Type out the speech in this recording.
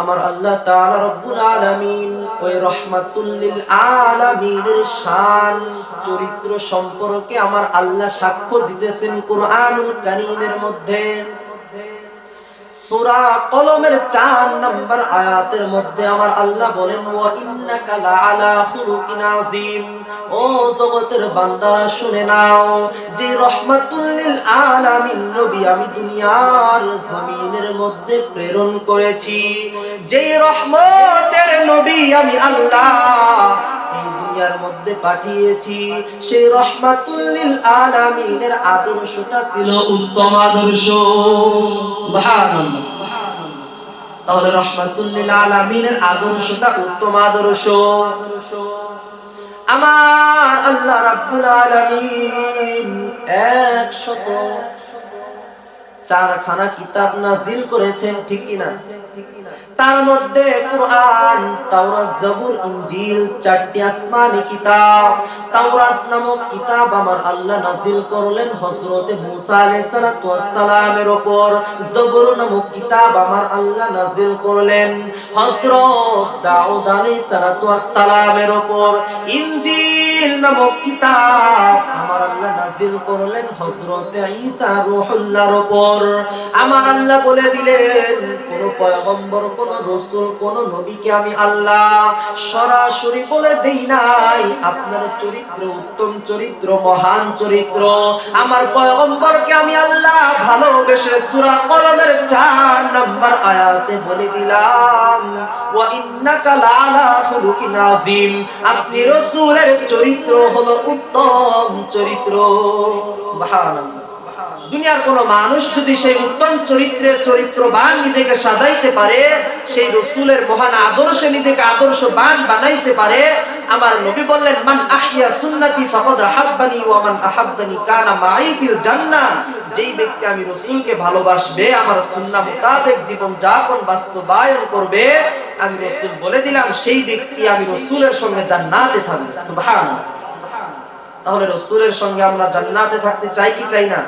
আমার আল্লাহ তাআলা রব্বুল আলামিন ওই রাহমাতুল লিল আলামিনের শান চরিত্র সম্পর্কে আমার আল্লাহ সাক্ষ্য দিতেছেন কুরআনুল কারীমের মধ্যে। সূরা কলমের ৪ নম্বর আয়াতের মধ্যে আমার আল্লাহ বলেন, ওয়া ইন্নাকা লাআলা খুলুকিন আযীম। ও জগতের বান্দারা শুনে নাও, যে রাহমাতুল লিল আলামিন নবী আমি দুনিয়ার জমিনের মধ্যে প্রেরণ করেছি, যেই রহমতের নবী আমি আল্লাহ এই দুনিয়ার মধ্যে পাঠিয়েছি, সেই রাহমাতুল লিল আলামিনের আদর্শটা ছিল উত্তম আদর্শ। সুবহানাল্লাহ। তাহলে রাহমাতুল লিল আলামিনের আদর্শটা উত্তম আদর্শ। আমার আল্লাহ রাব্বুল আলামিন ১০৪খানা কিতাব নাযিল করেছেন, ঠিক কি না? তার মধ্যে কুরআন, তাওরাত, জবুর, ইনজিল, ৪টি আসমানি কিতাব। তাওরাত নামক কিতাব আমার আল্লাহ নাযিল করলেন হযরতে মূসা আলাইহিস সালাতু ওয়াস সালামের উপর। জবুর নামক কিতাব আমার আল্লাহ নাযিল করলেন হযরত দাউদ আলাইহিস সালাতু ওয়াস সালামের উপর। ইনজিল নামক কিতাব আমার আল্লাহ নাযিল করলেন হযরতে ঈসা রূহুল্লাহর উপর। আমার আল্লাহ বলে দিলেন, কোন পয়গম্বর, কোন রাসূল, কোন নবীকে আমি আল্লাহ সরাসরি বলে দেই নাই আপনার চরিত্র উত্তম চরিত্র, মহান চরিত্র। আমার পয়গম্বরকে আমি আল্লাহ ভালোবেসে সূরা কলমের ৪ নম্বর আয়াতে বলে দিলাম, ওয়া ইন্নাকা লাআলা খুলুকিন আযীম। আপনি রাসূলের চরিত্র হলো উত্তম চরিত্র। সুবহানাল্লাহ। দুনিয়ার কোন মানুষ যদি সেই উত্তম চরিত্রের চরিত্রবান নিজেকে সাজাইতে পারে, সেই রাসূলের মহান আদর্শে নিজেকে আদর্শবান বানাইতে পারে, আমার নবী বললেন, মান আহইয়া সুন্নতি ফাকাদ আহাব্বানি ওয়া মান আহাব্বানি কানা মাই ফিল জান্নাহ। যেই ব্যক্তি আমি রাসূলকে ভালোবাসবে, আমার সুন্নাহ মোতাবেক জীবন যাপন বাস্তবায়ন করবে, আমি রাসূল বলে দিলাম সেই ব্যক্তি আমি রাসূলের সঙ্গে জান্নাতে থাকবে। সুবহানাল্লাহ। তাহলে রাসূলের সঙ্গে আমরা জান্নাতে থাকতে চাই কি চাই না?